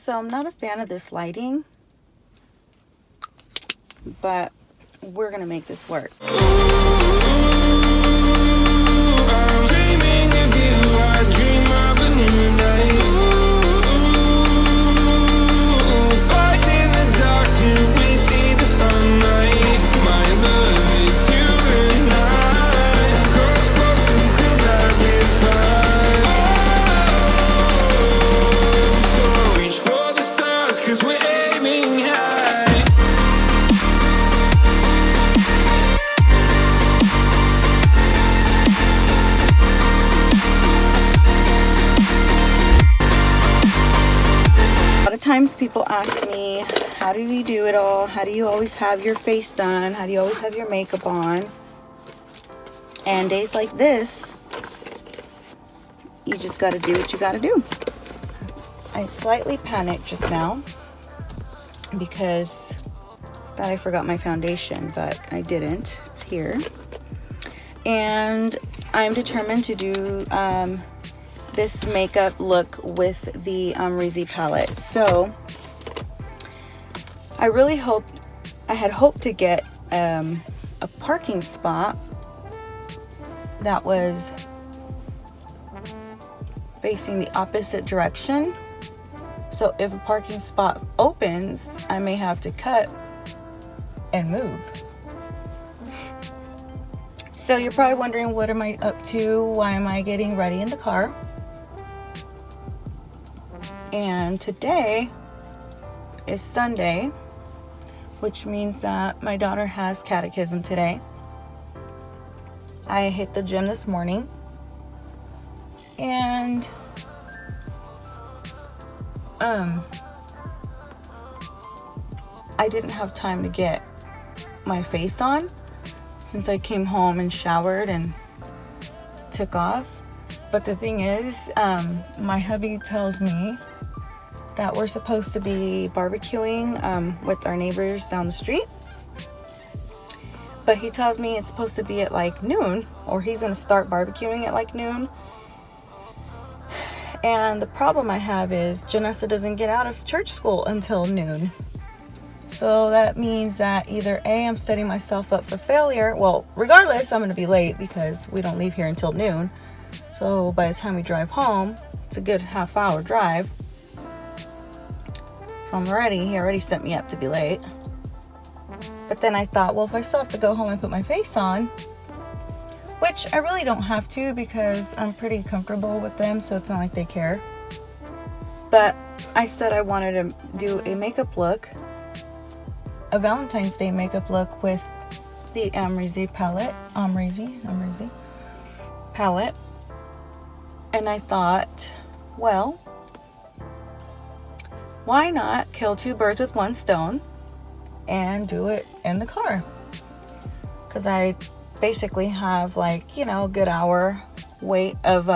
So I'm not a fan of this lighting, but we're gonna make this work. I'm dreaming of you, I dream of a new life. Fight in the dark till we see the sunlight. My love, it's you and I. Close, close, who could light this fire? So reach for the stars, 'cause we're aiming high. A lot of times people ask me, how do you do it all? How do you always have your face done? How do you always have your makeup on? And days like this, you just got to do what you got to do. I slightly panicked just now because I thought I forgot my foundation, but I didn't. It's here. And I'm determined to do this makeup look with the Amrezy palette. So I really had hoped to get a parking spot that was facing the opposite direction. So if a parking spot opens, I may have to cut and move. So you're probably wondering, what am I up to? Why am I getting ready in the car? And today is Sunday, which means that my daughter has catechism today. I hit the gym this morning, and I didn't have time to get my face on since I came home and showered and took off. But the thing is, my hubby tells me that we're supposed to be barbecuing with our neighbors down the street. But he tells me it's supposed to be at like noon, or he's going to start barbecuing at like noon. And the problem I have is Janessa doesn't get out of church school until noon. So that means that either A, I'm setting myself up for failure. Well, regardless, I'm going to be late because we don't leave here until noon. So by the time we drive home, it's a good half-hour drive. So I'm ready. He already set me up to be late. But then I thought, well, if I still have to go home and put my face on, which I really don't have to because I'm pretty comfortable with them, so it's not like they care. But I said I wanted to do a makeup look, a Valentine's Day makeup look with the Amrezy palette, Amrezy palette. And I thought, well, why not kill two birds with one stone and do it in the car? Because I basically have like, you know, a good hour wait of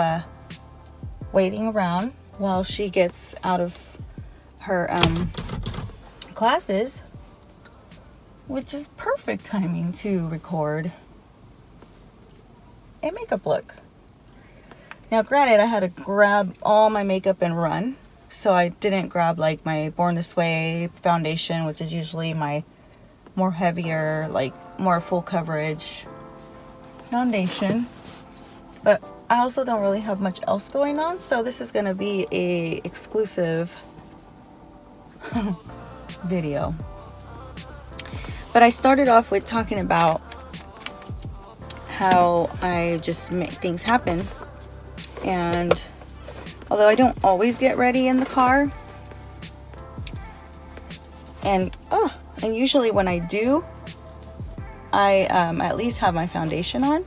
waiting around while she gets out of her classes, which is perfect timing to record a makeup look. Now granted, I had to grab all my makeup and run, so I didn't grab like my Born This Way foundation, which is usually my more heavier, like more full coverage foundation. But I also don't really have much else going on, so this is gonna be a exclusive video. But I started off with talking about how I just make things happen. And although I don't always get ready in the car, and usually when I do, I at least have my foundation on.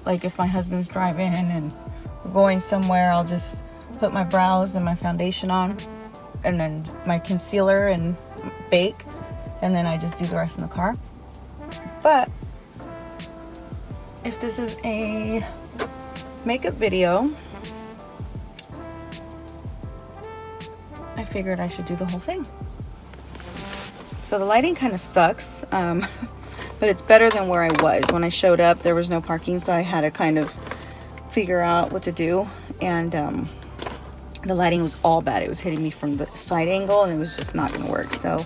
Like if my husband's driving and we're going somewhere, I'll just put my brows and my foundation on, and then my concealer and bake, and then I just do the rest in the car. But if this is a makeup video, I figured I should do the whole thing. So the lighting kind of sucks, but it's better than where I was. When I showed up, there was no parking, so I had to kind of figure out what to do. And the lighting was all bad. It was hitting me from the side angle and it was just not gonna work. So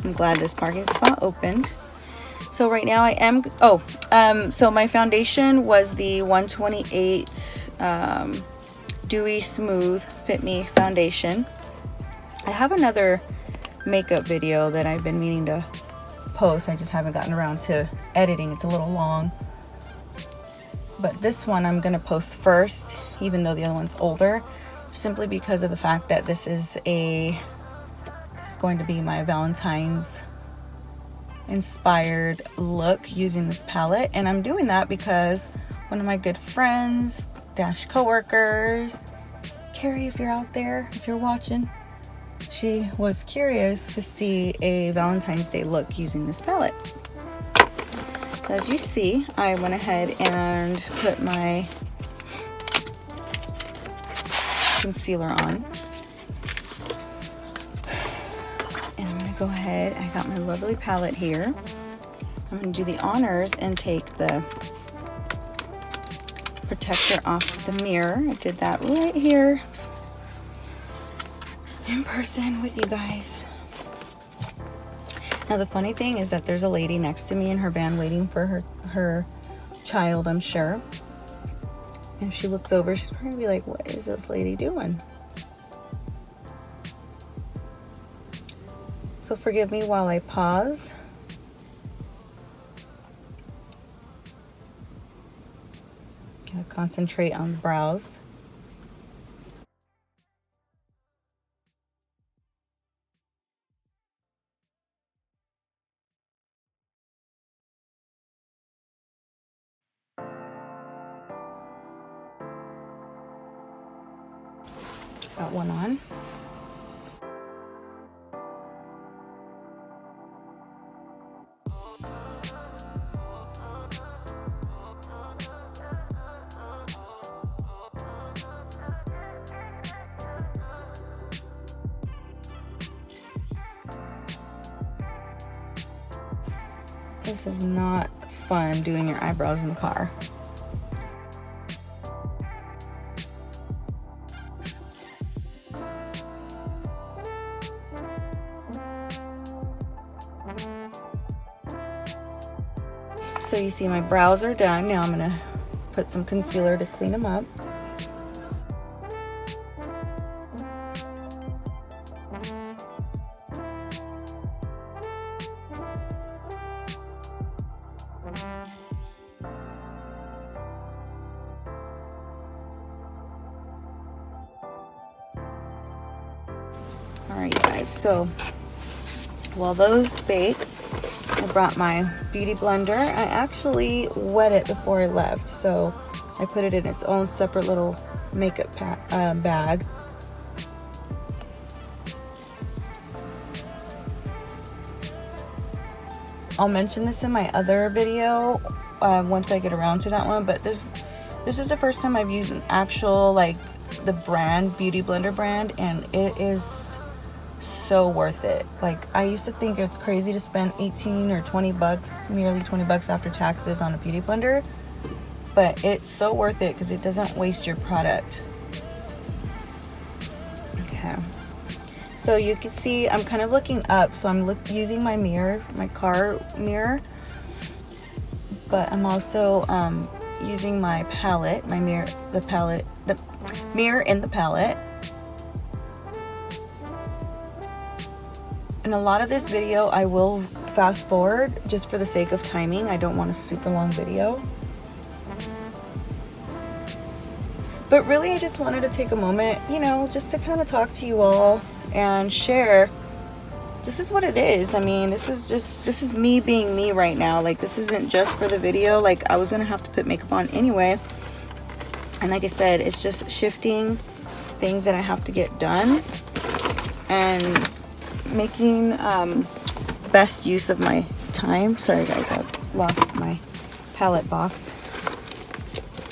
I'm glad this parking spot opened. So right now I am, so my foundation was the 128 Dewy Smooth Fit Me foundation. I have another makeup video that I've been meaning to post. I just haven't gotten around to editing. It's a little long. But this one I'm gonna post first, even though the other one's older, simply because of the fact that this is going to be my Valentine's inspired look using this palette. And I'm doing that because one of my good friends / co-workers, Carrie, if you're out there, if you're watching, she was curious to see a Valentine's Day look using this palette. So as you see, I went ahead and put my concealer on. And I'm going to go ahead, I got my lovely palette here. I'm going to do the honors and take the protector off the mirror. I did that right here in person with you guys. Now the funny thing is that there's a lady next to me in her van waiting for her child, I'm sure. And if she looks over, she's probably gonna be like, what is this lady doing? So forgive me while I pause. Gotta concentrate on the brows. Got one on. This is not fun doing your eyebrows in the car. So you see my brows are done. Now I'm gonna put some concealer to clean them up. Alright you guys, so while those bake, I brought my beauty blender. I actually wet it before I left, so I put it in its own separate little makeup bag. I'll mention this in my other video once I get around to that one, but this is the first time I've used an actual, like, the brand, beauty blender brand, and it is so worth it. Like, I used to think it's crazy to spend 18 or 20 bucks, nearly 20 bucks after taxes on a beauty blender, but it's so worth it because it doesn't waste your product. Okay, so you can see I'm kind of looking up, so I'm using my mirror, my car mirror, but I'm also using my palette, the mirror in the palette. And a lot of this video I will fast forward just for the sake of timing. I don't want a super long video. But really I just wanted to take a moment, you know, just to kind of talk to you all and share. This is what it is. I mean, this is me being me right now. Like, this isn't just for the video. Like, I was gonna have to put makeup on anyway. And like I said, it's just shifting things that I have to get done and making best use of my time. Sorry guys, I've lost my palette box.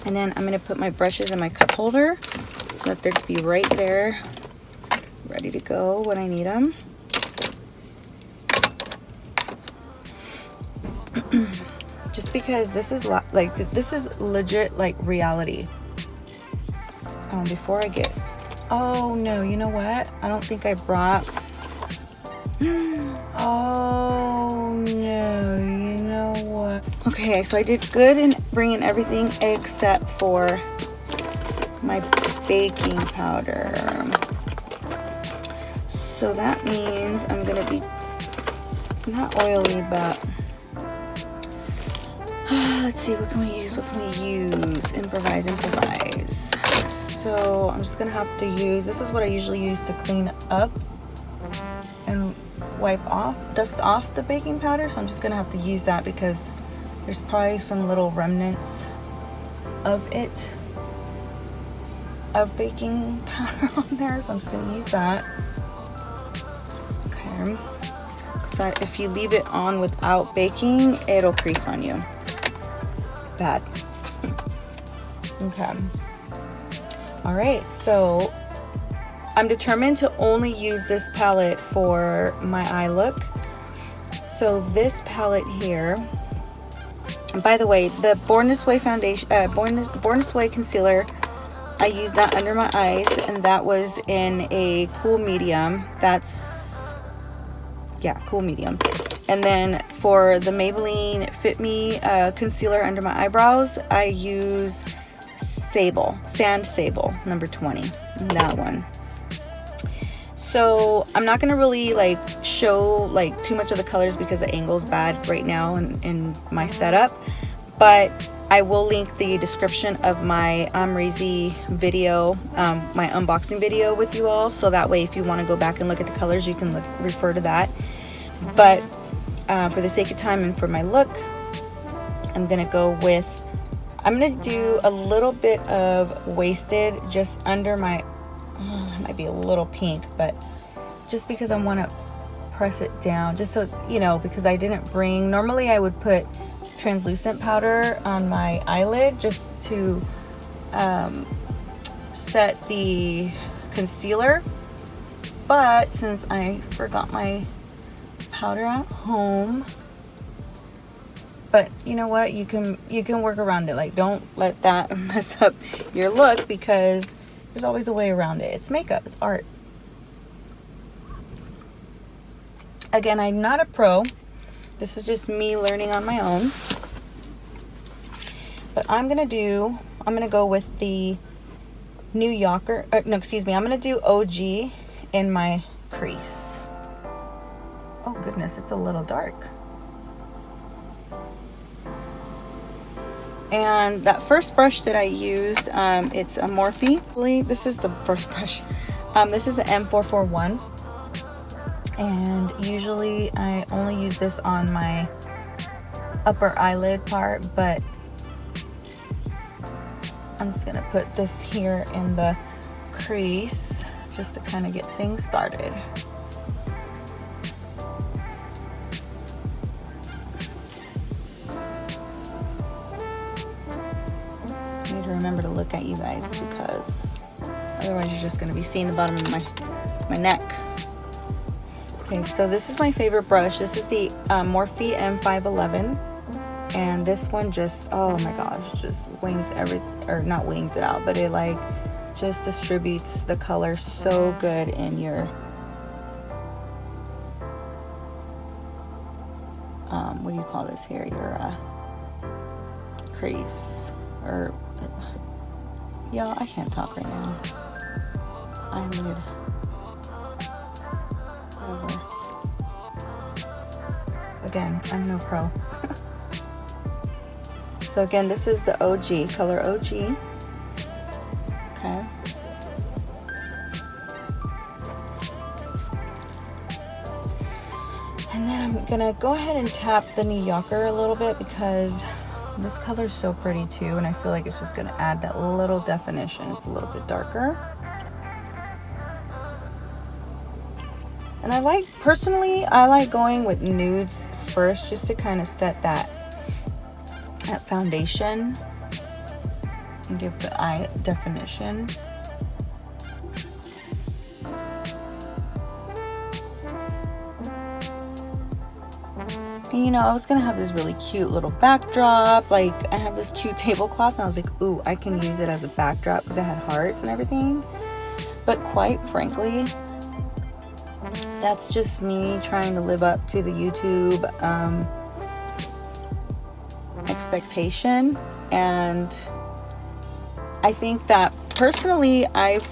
And then I'm going to put my brushes in my cup holder so that they're to be right there, ready to go when I need them. Just because this is this is legit, like, reality. Before I get Oh no, you know what? I don't think I brought. Oh no, you know what? Okay, so I did good in bringing everything except for my baking powder. So that means I'm gonna be not oily, but let's see, what can we use? What can we use? Improvise. So I'm just gonna have to use, this is what I usually use to clean up and wipe off, dust off the baking powder. So I'm just gonna have to use that because there's probably some little remnants of baking powder on there. So I'm just gonna use that. Okay. So if you leave it on without baking, it'll crease on you. Bad. Okay. All right, so I'm determined to only use this palette for my eye look. So this palette here, and by the way, the Born This Way foundation, Born This Way concealer, I used that under my eyes, and that was in a cool medium. That's, yeah, cool medium. And then for the Maybelline Fit Me concealer under my eyebrows, I use Sand Sable number 20, that one. So I'm not gonna really like show like too much of the colors because the angle's bad right now in my setup, but I will link the description of my Amrezy video, my unboxing video with you all, so that way if you want to go back and look at the colors, you can refer to that. But for the sake of time and for my look, I'm gonna do a little bit of wasted just under my, it might be a little pink, but just because I want to press it down, just so you know, because I didn't bring, normally I would put translucent powder on my eyelid just to set the concealer, but since I forgot my powder at home, but you know what, you can work around it. Like, don't let that mess up your look because there's always a way around it. It's makeup, it's art. Again, I'm not a pro. This is just me learning on my own. But I'm gonna go with the New Yorker, I'm gonna do OG in my crease. Oh goodness, it's a little dark. And that first brush that I used, it's a Morphe. This is the first brush. This is an M441. And usually I only use this on my upper eyelid part, but I'm just gonna put this here in the crease just to kind of get things started. Remember to look at you guys because otherwise you're just going to be seeing the bottom of my neck. Okay, so this is my favorite brush. This is the Morphe M511, and this one just, oh my gosh, just not wings it out, but it like just distributes the color so good in your what do you call this here, your crease, or yeah, I can't talk right now. Eyelid. Whatever. Again, I'm no pro. So again, this is the OG, color OG. Okay. And then I'm gonna go ahead and tap the New Yorker a little bit because this color is so pretty too, and I feel like it's just going to add that little definition. It's a little bit darker. And personally, I like going with nudes first just to kind of set that foundation and give the eye definition. You know, I was gonna have this really cute little backdrop. Like, I have this cute tablecloth, and I was like, ooh, I can use it as a backdrop because it had hearts and everything. But quite frankly, that's just me trying to live up to the YouTube expectation. And I think that personally, I've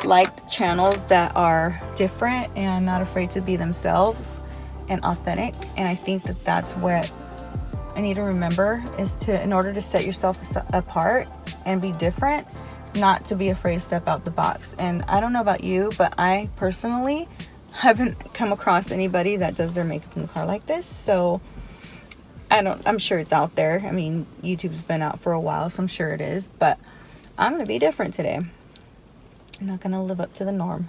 liked channels that are different and not afraid to be themselves and authentic. And I think that that's what I need to remember, is to, in order to set yourself apart and be different, not to be afraid to step out the box. And I don't know about you, but I personally haven't come across anybody that does their makeup in the car like this. So I'm sure it's out there. I mean, YouTube's been out for a while, so I'm sure it is, but I'm gonna be different today. I'm not gonna live up to the norm.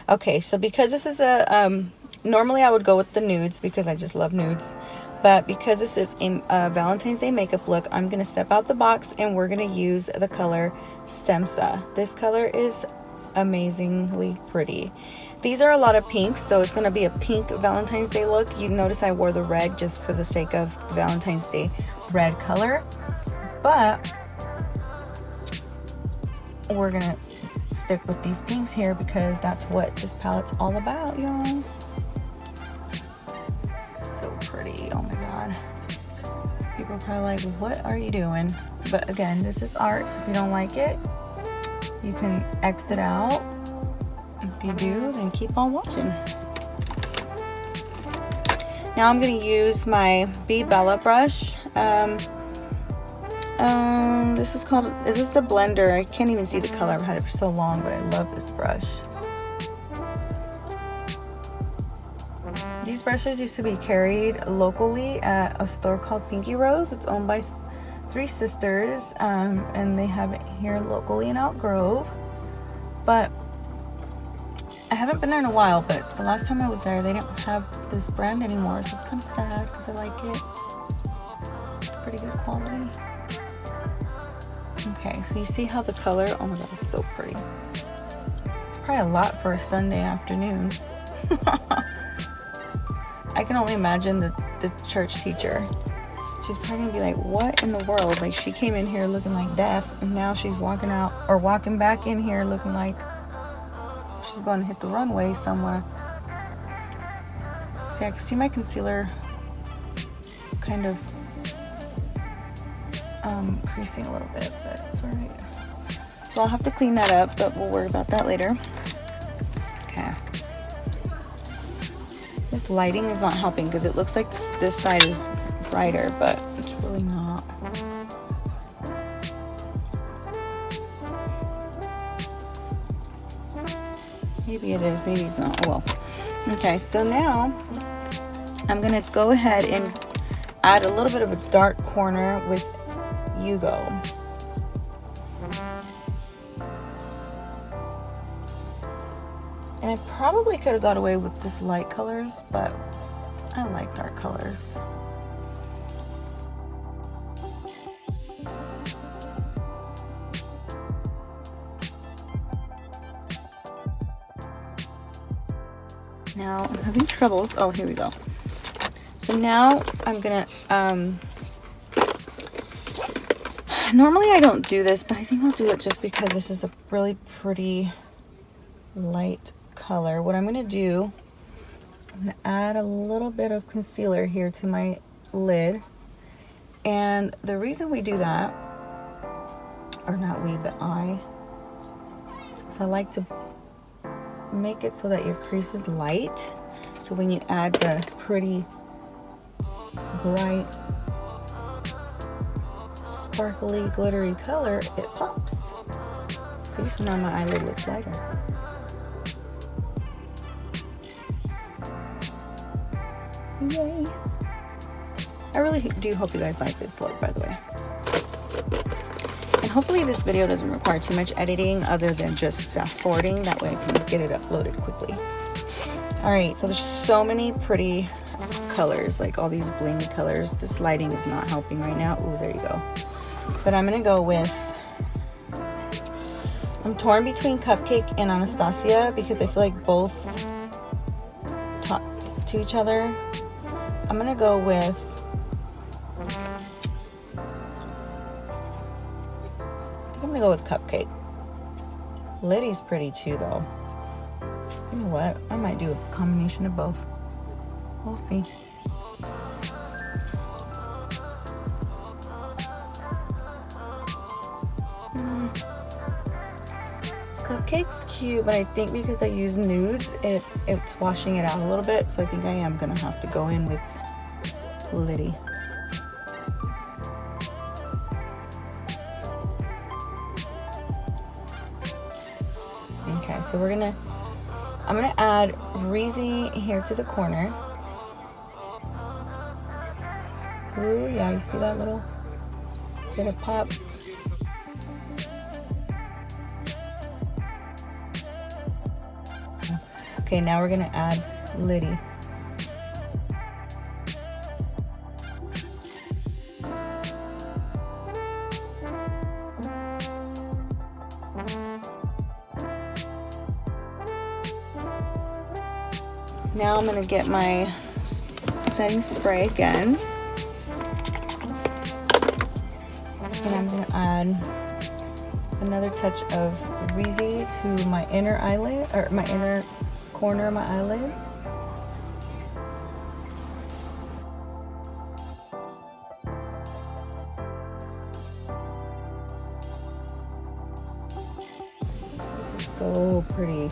Okay, so because this is a normally I would go with the nudes because I just love nudes, but because this is a Valentine's Day makeup look, I'm gonna step out the box and we're gonna use the color Semsa. This color is amazingly pretty. These are a lot of pinks, so it's gonna be a pink Valentine's Day look. You notice I wore the red just for the sake of the Valentine's Day red color, but we're gonna stick with these pinks here because that's what this palette's all about, y'all. So pretty. Oh my god, people are probably like, what are you doing? But again, this is art, so if you don't like it, you can exit out. If you do, then keep on watching. Now I'm going to use my B Bella brush. This is the blender. I can't even see the color. I've had it for so long, but I love this brush. These brushes used to be carried locally at a store called Pinky Rose. It's owned by 3 sisters, and they have it here locally in Elk Grove. But I haven't been there in a while, but the last time I was there, they didn't have this brand anymore, so it's kind of sad because I like it. It's pretty good quality. Okay, so you see how the color, oh my god, it's so pretty. It's probably a lot for a Sunday afternoon. I can only imagine the church teacher. She's probably gonna be like, what in the world? Like, she came in here looking like death, and now she's walking out, or walking back in here looking like she's going to hit the runway somewhere. See, I can see my concealer kind of creasing a little bit, but it's alright. So I'll have to clean that up, but we'll worry about that later. Okay. This lighting is not helping because it looks like this side is brighter, but it's really not. Maybe it is, maybe it's not. Oh well. Okay, so now I'm gonna go ahead and add a little bit of a dark corner with Yugo. And I probably could have got away with just light colors, but I like dark colors. Now I'm having troubles. Oh, here we go. So now I'm gonna normally I don't do this, but I think I'll do it just because this is a really pretty light color. What I'm gonna do, I'm gonna add a little bit of concealer here to my lid. And the reason we do that, or not we, but I, is because I like to make it so that your crease is light. So when you add the pretty bright sparkly glittery color, it pops. See, so now my eyelid looks lighter. Yay. I really do hope you guys like this look, by the way. And hopefully this video doesn't require too much editing other than just fast forwarding. That way I can get it uploaded quickly. Alright, so there's so many pretty colors, like all these bling colors. This lighting is not helping right now. Ooh, there you go. But I'm gonna go with, I'm torn between Cupcake and Anastasia because I feel like both talk to each other. I'm gonna go with I'm gonna go with Cupcake. Liddy's pretty too, though. You know what? I might do a combination of both. We'll see. Cupcake's cute, but I think because I use nudes, it's washing it out a little bit. So I think I am gonna have to go in with Liddy. Okay, so I'm gonna add Amrezy here to the corner. Ooh, yeah, you see that little bit of pop? Okay, now we're gonna add Liddy. Now I'm gonna get my setting spray again. And I'm gonna add another touch of Amrezy to my inner eyelid, or my inner corner of my eyelid. This is so pretty.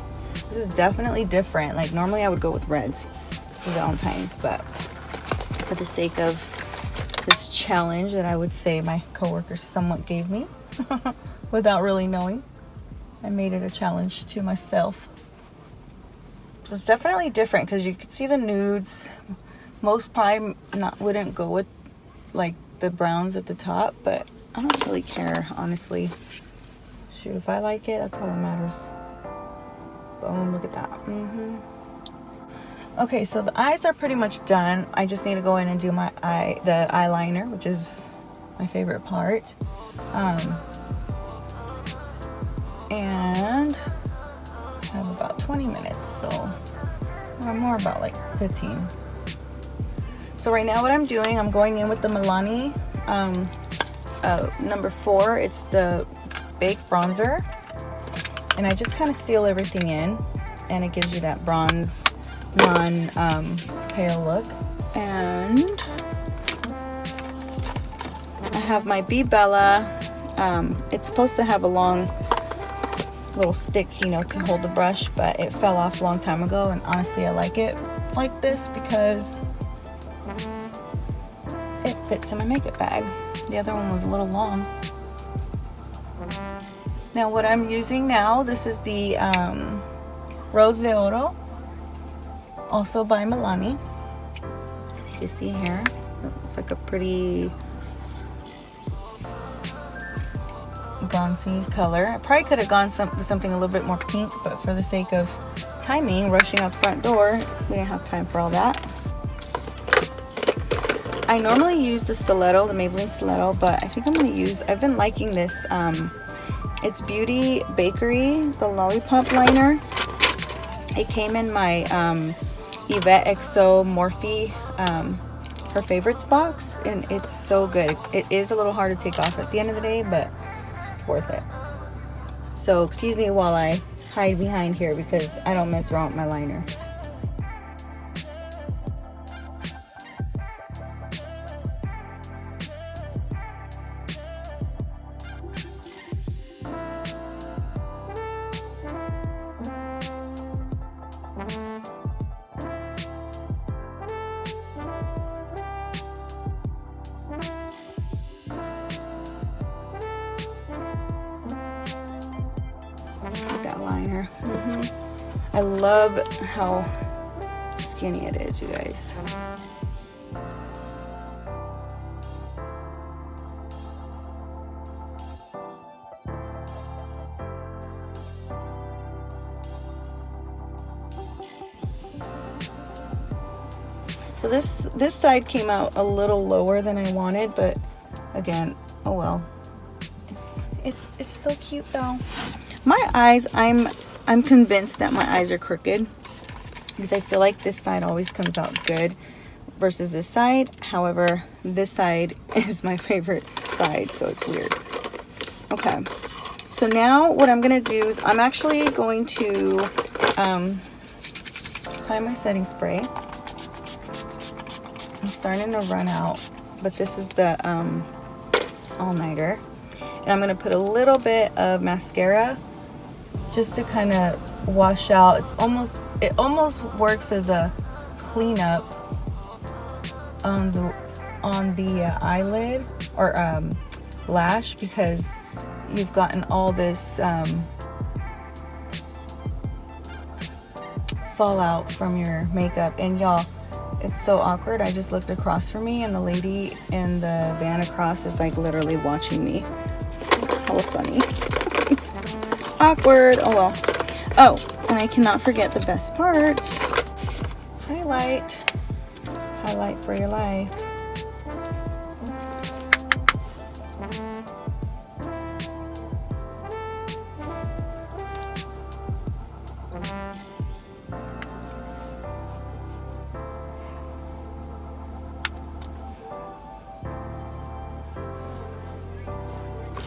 This is definitely different. Like normally I would go with reds for Valentine's, but for the sake of this challenge that I would say my coworkers somewhat gave me without really knowing, I made it a challenge to myself. So it's definitely different because you can see the nudes. Most probably wouldn't go with like the browns at the top, but I don't really care, honestly. Shoot, if I like it, that's all that matters. Boom, look at that. Okay, so the eyes are pretty much done. I just need to go in and do the eyeliner, which is my favorite part. And I have about 20 minutes, so or more, about like 15. So right now what I'm doing, I'm going in with the Milani number 4. It's the Baked Bronzer. And I just kind of seal everything in, and it gives you that bronze, pale look. And I have my Be Bella. It's supposed to have a long little stick, you know, to hold the brush, but it fell off a long time ago, and honestly I like it like this because it fits in my makeup bag. The other one was a little long. Now what I'm using now, this is the Rose de Oro, also by Milani. As you can see here, it's like a pretty bronzy color. I probably could have gone with something a little bit more pink, but for the sake of timing, rushing out the front door, we didn't have time for all that. I normally use the stiletto, the Maybelline stiletto, but I think I've been liking this. It's Beauty Bakery, the Lollipop liner. It came in my Yvette XO Morphe, her favorites box, and it's so good. It is a little hard to take off at the end of the day, but it's worth it. So excuse me while I hide behind here because I don't mess around with my liner. That liner. I love how skinny it is, you guys. So this side came out a little lower than I wanted, but again, oh well. It's still cute though. My eyes, I'm convinced that my eyes are crooked because I feel like this side always comes out good versus this side. However, this side is my favorite side, so it's weird. Okay, So now what I'm going to do is I'm actually going to apply my setting spray. I'm starting to run out, but this is the all-nighter. And I'm going to put a little bit of mascara just to kind of wash out. It almost works as a cleanup on the eyelid or lash, because you've gotten all this fallout from your makeup. And y'all, it's so awkward. I just looked across from me and the lady in the van across is like literally watching me. Hella funny. Awkward. Oh well. Oh, and I cannot forget the best part. Highlight for your life.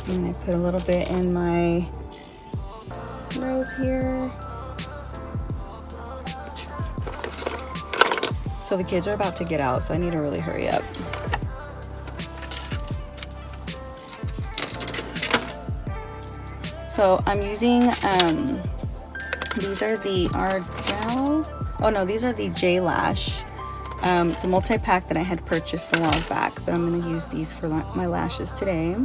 And I put a little bit in my nose here. So the kids are about to get out, so I need to really hurry up. So I'm using, these are the Ardell. Oh no, these are the J Lash. It's a multi-pack that I had purchased a while back, but I'm gonna use these for my lashes today.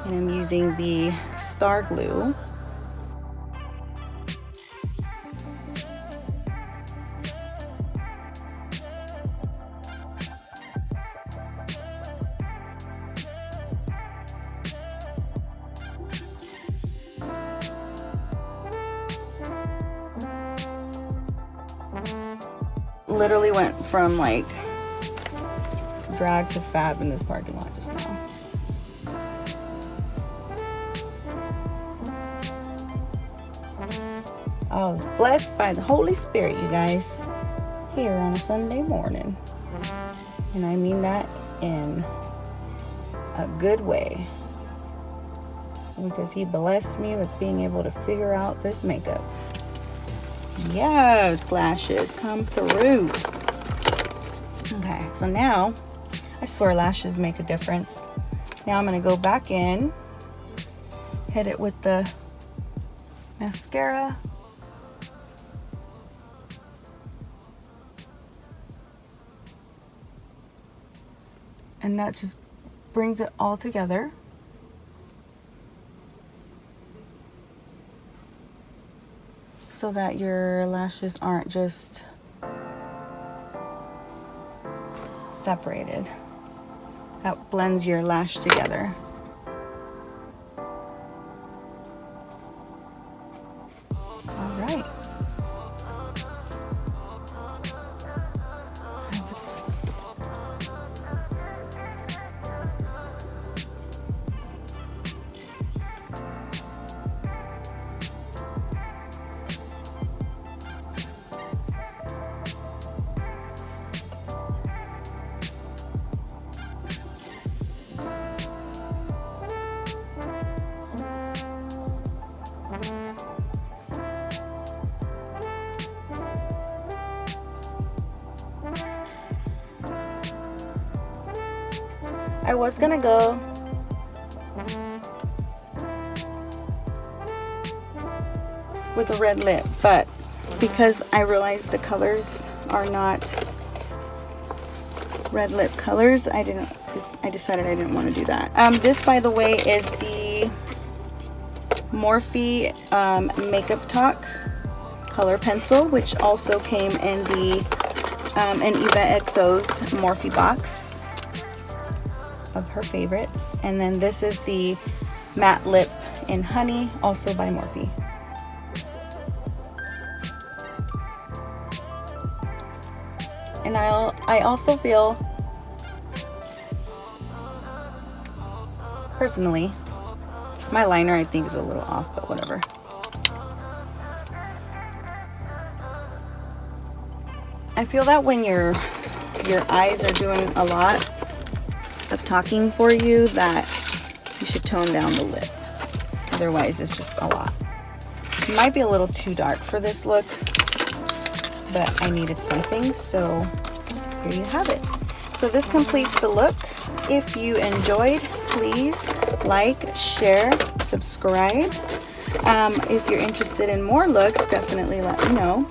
And I'm using the Star Glue. Literally went from like drag to fab in this parking lot just now. I was blessed by the Holy Spirit, you guys, here on a Sunday morning. And I mean that in a good way, because he blessed me with being able to figure out this makeup. Yes, lashes come through. Okay, so now I swear lashes make a difference. Now I'm gonna go back in, hit it with the mascara. And that just brings it all together. So that your lashes aren't just separated. That blends your lash together. All right. I was gonna go with a red lip, but because I realized the colors are not red lip colors, I decided I didn't want to do that. This, by the way, is the Morphe Makeup Talk color pencil, which also came in the in Eva XO's Morphe box of her favorites. And then this is the matte lip in Honey, also by Morphe. And I also feel, personally, my liner I think is a little off, but whatever. I feel that when your eyes are doing a lot of talking for you that you should tone down the lip. Otherwise, it's just a lot. It might be a little too dark for this look, but I needed something, so here you have it. So this completes the look. If you enjoyed, please like, share, subscribe. If you're interested in more looks, definitely let me know.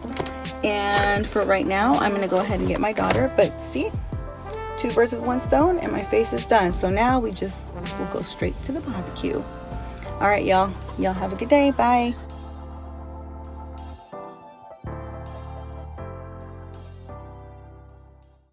And for right now, I'm gonna go ahead and get my daughter, but see, 2 birds with 1 stone, and my face is done. So now we'll go straight to the barbecue. All right, y'all have a good day. Bye.